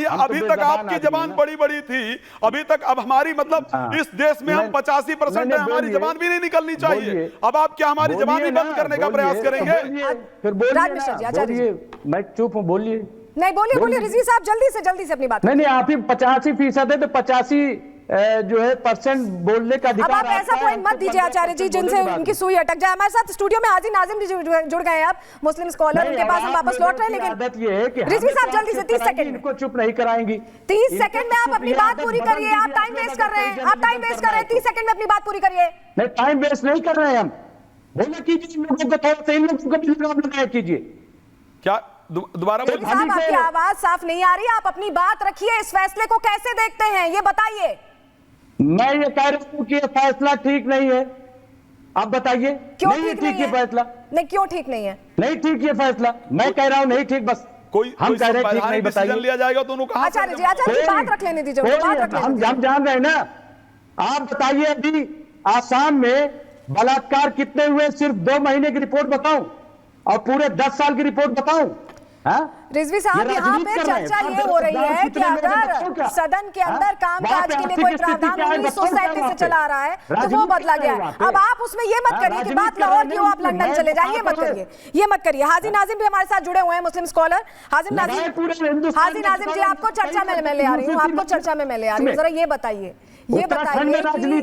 नहीं, अभी तक आपकी जबान बड़ी बड़ी थी, अभी तक, अब हमारी मतलब इस देश में हम 85% है, हमारी जबान भी नहीं निकलनी चाहिए। अब आप क्या हमारी जबान ही बंद करने का प्रयास करेंगे? फिर बोलिए, मैं चुप हूँ, बोलिए। नहीं, बोलिए रिजवी साहब, जल्दी से अपनी बात। नहीं, आप ही 85% है तो 85 जो है % बोलने का अधिकार। अब आप ऐसा पॉइंट मत दीजिए आचार्य जी जिनसे उनकी सुई अटक जाए। हमारे साथ स्टूडियो में हाजी नाजिम जी जुड़ गए हैं, आप मुस्लिम स्कॉलर, उनके पास हम वापस लौट रहे हैं। लेकिन आदत ये है कि रिजवी साहब जल्दी से 30 सेकंड इनको चुप नहीं कराएंगी। 30 सेकंड में आप अपनी बात पूरी करिए। आप टाइम वेस्ट कर रहे हैं, 30 सेकंड में अपनी बात पूरी करिए। नहीं, टाइम वेस्ट नहीं कर रहे हैं हम, बोला कीजिए, इन लोगों को थोड़ा सा, इन लोगों को भी लगाम लगाया कीजिए। क्या दोबारा बोलिए? साहब आपकी आवाज साफ नहीं आ रही, आप अपनी बात रखिए। इस फैसले को कैसे देखते हैं ये बताइए। मैं ये कह रहा हूँ कि ये फैसला ठीक नहीं है, आप बताइए। क्यों नहीं ठीक नहीं है फैसला? नहीं, क्यों ठीक नहीं है? नहीं ठीक ये फैसला, मैं कह रहा हूँ नहीं ठीक, बस हम कह रहे हैं ठीक नहीं, बताइए लिया जाएगा तो उन्होंने कहा। आचार्य जी बात रख लेने दीजिए, हम जान रहे हैं ना। आप बताइए, अभी आसाम में बलात्कार कितने हुए, सिर्फ 2 महीने की रिपोर्ट बताऊं और पूरे 10 साल की रिपोर्ट बताऊं? रिजवी साहब, यहाँ पे चर्चा ये हो रही है कि अगर सदन के अंदर कामकाज के लिए कोई प्रावधान 1937 से चला आ रहा है तो वो बदला गया है। अब आप उसमें ये मत करिए कि बात लाहौर की हो, आप लंदन चले जाइए, ये मत करिए। हाजी नाजिम भी हमारे साथ जुड़े हुए हैं, मुस्लिम स्कॉलर। हाजी नाजिम जी, आपको चर्चा में मैं ले आ रही हूँ, जरा ये बताइए कि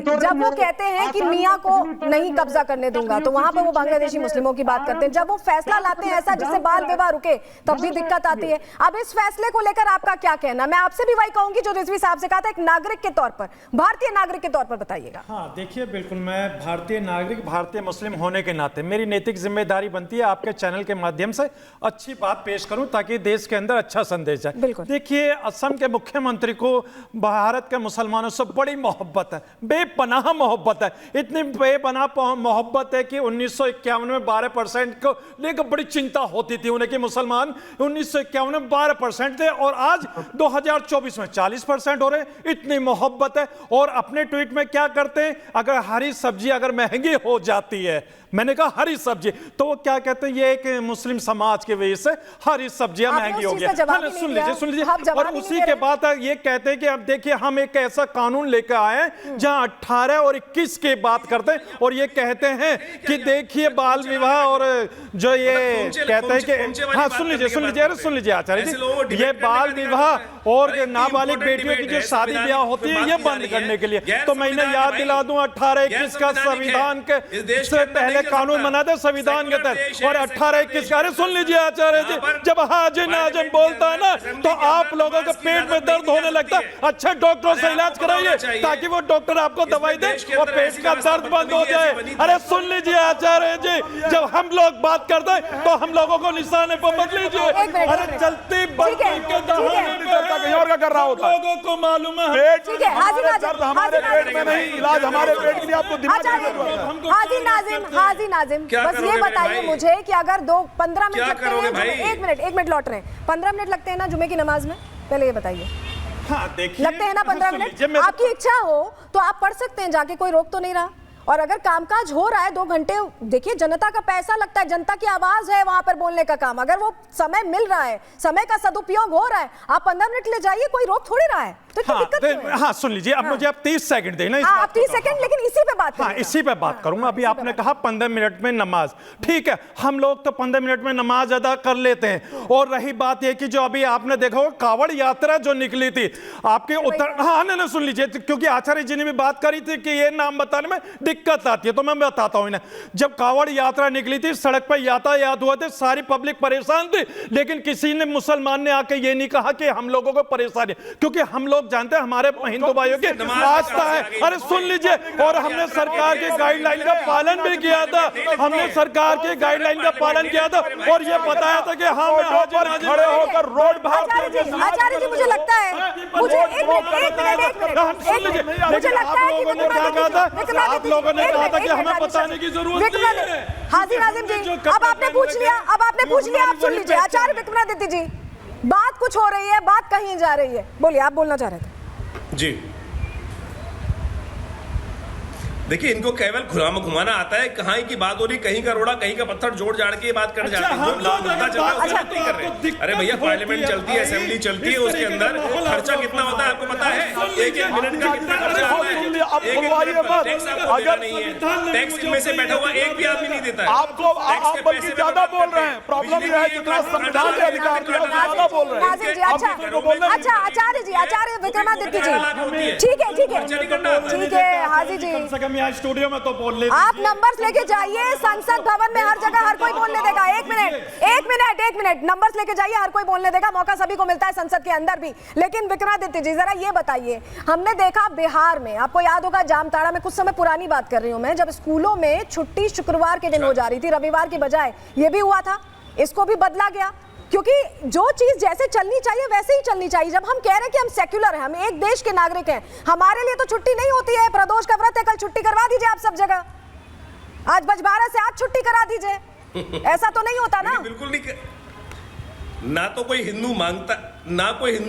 जब वो कहते हैं कि मियां को नहीं कब्जा करने दूंगा, तो वहां पर वो बांग्लादेशी मुस्लिमों की बात करते हैं। जब वो फैसला लाते हैं ऐसा जिससे बाल विवाह रुके, तब भी दिक्कत आती है। अब इस फैसले को लेकर आपका क्या कहना? मैं आपसे भी वही कहूंगी जो रिजवी साहब से कहा था, एक नागरिक के तौर पर, भारतीय नागरिक के तौर पर बताइएगा। हाँ देखिए, बिल्कुल, मैं भारतीय नागरिक, भारतीय मुस्लिम होने के नाते मेरी नैतिक जिम्मेदारी बनती है आपके चैनल के माध्यम से अच्छी बात पेश करूं ताकि देश के अंदर अच्छा संदेश जाए। देखिए, असम के मुख्यमंत्री को भारत के मुसलमानों से बड़ी मोहब्बत है, बेपनाह मोहब्बत है। इतनी बेपनाह मोहब्बत है कि 1951 में 12% को लेकर बड़ी चिंता होती थी उन्हें कि मुसलमान 1951 में 12% थे और आज 2024 में 40% हो रहे। इतनी मोहब्बत है। और अपने ट्वीट में क्या करते हैं, अगर हरी सब्जी अगर महंगी हो जाती है, मैंने कहा हरी सब्जी, तो वो क्या कहते हैं, ये एक मुस्लिम समाज की वजह से हरी सब्जियां महंगी हो गई। सुन लीजिए। और उसी के बाद ये कहते हैं कि अब देखिए, हम एक ऐसा कानून लेकर आए हैं जहां 18 और 21 की बात करते हैं और ये कहते हैं कि देखिए बाल विवाह और जो ये कहते हैं कि, हाँ सुन लीजिए आचार्य जी, ये बाल विवाह और नाबालिग बेटियों की जो शादी ब्याह होती है ये बंद करने के लिए, तो मैं इन्हें याद दिला दूं 18-21 का संविधान के से पहले कानून बना दे संविधान के तहत, और 18-21 का। अरे सुन लीजिए आचार्य जी, जब हाजी नाजिम बोलता है ना तो आप लोगों के पेट में दर्द होने लगता है। अच्छे डॉक्टरों से इलाज कराइए ताकि वो डॉक्टर आपको दवाई दे और पेट का दर्द बंद हो जाए। अरे सुन लीजिए आचार्य जी, जब हम लोग बात करते हैं तो हम लोगों को निशाने पर मत लीजिए। अरे चलती बंदी के दहाने और क्या कर रहा होता है, लोगों को मालूम है पेट हमारे पेट में नहीं, इलाज हमारे पेट के लिए आपको दिमाग की जरूरत है। हाजी नाजिम, बस ये बताइए मुझे कि अगर 15 मिनट लगते हैं, एक मिनट लौट रहे हैं, 15 मिनट लगते हैं ना जुमे की नमाज में, पहले ये बताइए। हाँ देखिए, लगते हैं ना 15 मिनट? आपकी इच्छा हो तो आप पढ़ सकते हैं जाके, कोई रोक तो नहीं रहा। और अगर कामकाज हो रहा है 2 घंटे, देखिए जनता का पैसा लगता है, जनता की आवाज है वहां पर बोलने का काम, अगर वो समय मिल रहा है, समय का सदुपयोग हो रहा है, आप 15 मिनट ले जाइए, कोई रोक थोड़ी रहा है। हाँ सुन लीजिए, अब मुझे आप 30 सेकंड देना। आप 30 सेकंड, लेकिन इसी पे बात, हाँ इसी पे बात करूंगा। अभी आपने कहा 15 मिनट में नमाज, ठीक है, हम लोग तो 15 मिनट में नमाज अदा कर लेते हैं। और रही बात यह कि जो अभी आपने देखा होगा कावड़ यात्रा जो निकली थी आपके उत्तर, हाँ नहीं सुन लीजिए, क्योंकि आचार्य जी ने भी बात करी थी कि ये नाम बताने में दिक्कत आती है, तो मैं बताता हूं इन्हें। जब कावड़ यात्रा निकली थी, सड़क पर यातायात हुए थे, सारी पब्लिक परेशान थी, लेकिन किसी ने मुसलमान ने आके ये नहीं कहा कि हम लोगों को परेशानी, क्योंकि हम लोग जानते हैं हमारे हिंदू भाइयों की आस्था है। अरे सुन लीजिए, और हमने सरकार के गाइडलाइन का पालन भी किया था, हमने सरकार के गाइडलाइन का पालन किया था और ये बताया था कि हम खड़े होकर रोड आचार्य जी, मुझे लगता है, मुझे लगता है कि क्या कहा था, आप लोगों ने कहा था कि हमें बताने की जरूरत नहीं है। हाजी नाजिम जी, अब आपने पूछ लिया, आप सुन लीजिए। आचार्य विक्रमादित्य जी, बात कुछ हो रही है, बात कहीं जा रही है, बोलिए, आप बोलना चाह रहे थे। जी देखिए इनको केवल घुमाना आता है, कहाँ की बात हो रही, कहीं का रोड़ा कहीं का पत्थर जोड़ जाड़ के बात कर जाते हैं। अरे भैया पार्लियामेंट चलती है, असेंबली चलती है, उसके अंदर खर्चा कितना होता है आपको पता है? एक मिनट का कितना खर्चा होता है? टैक्स में से बैठा हुआ एक भी आदमी नहीं देता है आपको। आप बल्कि ज्यादा बोल रहे हैं। प्रॉब्लम यह है जितना संविधान के अधिकार ज्यादा बोल रहे हैं। अच्छा आचार्य जी, आचार्य विक्रमादित्य जी, ठीक है ठीक है हाजी जी, कम से कम यहाँ स्टूडियो में तो बोल ले। आप नंबर्स लेके जाइए, संसद भवन में हर जगह हर कोई बोलने देगा। एक मिनट नंबर्स लेके जाइए, हर कोई बोलने देगा, मौका सभी को मिलता है संसद के अंदर भी। लेकिन विक्रमादित्य जी जरा ये बताइए, हमने देखा बिहार में, आपको याद होगा जामताड़ा में, कुछ समय पुरानी बात कर रही हूं मैं, जब स्कूलों में छुट्टी शुक्रवार के दिन हो जा रही थी, रविवार की बजाय, ये भी हुआ था, इसको भी बदला गया, क्योंकि जो चीज जैसे चलनी चाहिए वैसे ही चलनी चाहिए। जब हम कह रहे हैं कि हम सेक्युलर हैं, हम एक देश के नागरिक हैं, हमारे लिए तो छुट्टी नहीं होती है। प्रदोष का व्रत है, कल छुट्टी करवा दीजिए आप सब जगह, आज बजबारा से आज छुट्टी करा दीजिए, ऐसा तो नहीं होता ना। बिल्कुल नहीं, ना तो कोई हिंदू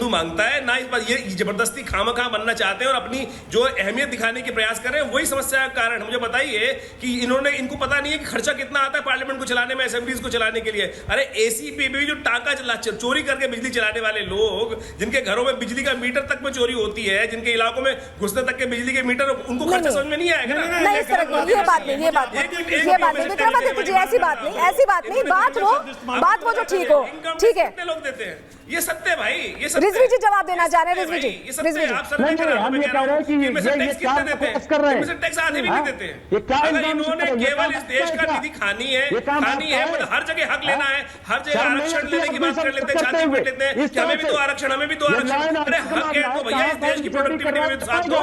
मांगता है, ना इस बात ये जबरदस्ती खामखा बनना चाहते हैं और अपनी जो अहमियत दिखाने के प्रयास कर रहे हैं, वही समस्या का कारण है। मुझे बताइए कि इनको पता नहीं है कि खर्चा कितना आता है पार्लियामेंट को चलाने में, असेंबलीज को चलाने के लिए। अरे एसी पे भी जो टाका चोरी करके बिजली चलाने वाले लोग, जिनके घरों में बिजली का मीटर तक में चोरी होती है, जिनके इलाकों में घुसने तक के बिजली के मीटर, उनको खर्चा समझ में नहीं आएगा ना। नहीं, ये बात नहीं विक्रमादित्य जी, ऐसी बात नहीं, बात वो जो ठीक हो, ठीक है। कितने लोग देते हैं, ये सत्य भाई, ये सत्य। रिजवी जी जवाब देना चाह रहे हैं, रिजवी जी। हम ये कह रहे हैं कि ये काम फोकस कर रहे हैं, टैक्स आधे भी नहीं देते हैं। ये क्या अगर इन्होंने केवल इस देश का निधि खानी है, मतलब हर जगह हक लेना है, हर जगह आरक्षण लेने की बात कर लेते हैं, जाति वोट लेते हैं कि हमें भी तो आरक्षण, हमें भी तो आरक्षण। अरे हक है तो भैया इस देश की प्रोडक्टिविटी में साथ दो,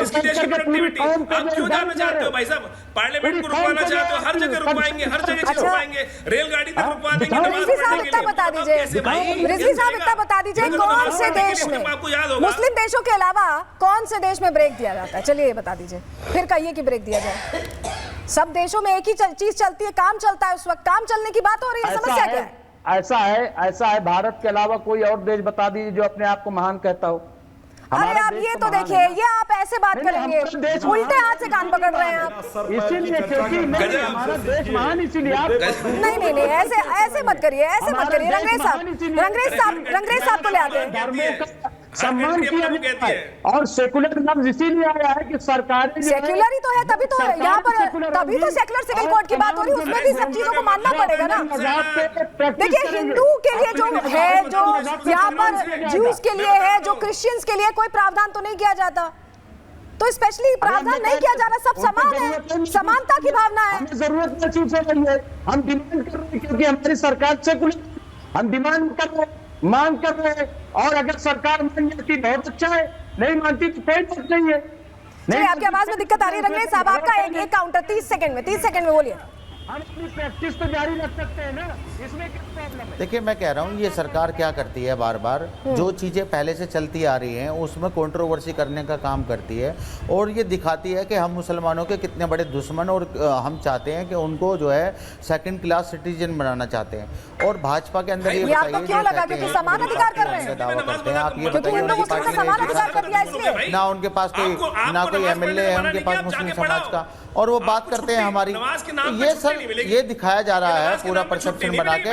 इसकी देश की प्रोडक्टिविटी। आप क्यों जानना चाहते हो भाई साहब? पार्लियामेंट को रुकवाना चाहते हो, हर जगह रुकवाएंगे, हर जगह रुकवाएंगे, रेलगाड़ी तक रुकवा देंगे। रिजवी साहब इतना बता दीजिए, कौन से देश में, मुस्लिम देशों के अलावा कौन से देश में ब्रेक दिया जाता है? चलिए ये बता दीजिए, फिर कहिए कि ब्रेक दिया जाए। सब देशों में एक ही चीज चलती है, काम चलता है, उस वक्त काम चलने की बात हो रही है, समस्या क्या है? ऐसा है भारत के अलावा कोई और देश बता दीजिए जो अपने आप को महान कहता हो। अरे आप ये तो देखिए, ये आप ऐसे बात करेंगे, उल्टे हाथ से कान पकड़ रहे हैं आप। इसीलिए क्योंकि हमारा देश महान, इसीलिए आप नहीं ऐसे मत करिए, रंगरेज साहब को ले आते हैं। सम्मान किया जाता है और सेकुलर लफ्ज इसीलिए आया है कि सरकारी सेक्युलर ही तो है, तभी तो यहाँ पर, तभी तो सेक्युलर सिविल कोड की बात हो रही है, उसमें भी सब चीजों को मानना पड़ेगा ना। देखिए हिंदू के लिए जो है, जो यहाँ पर ज्यूज के लिए है, जो क्रिश्चियंस के लिए कोई प्रावधान तो नहीं किया जाता, तो स्पेशली प्रावधान नहीं किया जा रहा, सब समान है, समानता की भावना है। हमें जरूरत महसूस हो रही है, हम डिमांड कर रहे हैं क्योंकि हमारी सरकार सेकुलर, हम डिमांड कर रहे हैं, मांग कर रहे हैं, और अगर सरकार मान जाती बहुत अच्छा है, नहीं मानती तो कोई बात नहीं है। नहीं, आपकी आवाज में दिक्कत आ रही है रंगरेज साहब, आपका एक काउंटर 30 सेकंड में बोलिए। हम अपनी प्रैक्टिस तो जारी रख सकते हैं ना, इसमें क्या प्रॉब्लम है? देखिए मैं कह रहा हूँ, ये सरकार क्या करती है, बार बार जो चीज़ें पहले से चलती आ रही हैं उसमें कंट्रोवर्सी करने का काम करती है, और ये दिखाती है कि हम मुसलमानों के कितने बड़े दुश्मन, और हम चाहते हैं कि उनको जो है सेकंड क्लास सिटीजन बनाना चाहते हैं। और भाजपा के अंदर ये बताइए, क्यों लगा कि समान अधिकार कर रहे हैं, दावा करते हैं, आप ये क्योंकि हिंदू मुस्लिम का समान अधिकार कर दिया इसलिए ना उनके पास कोई MLA है उनके पास मुस्लिम समाज का, और वो बात करते हैं हमारी, ये सब ये दिखाया जा रहा है पूरा परसेप्शन बना के।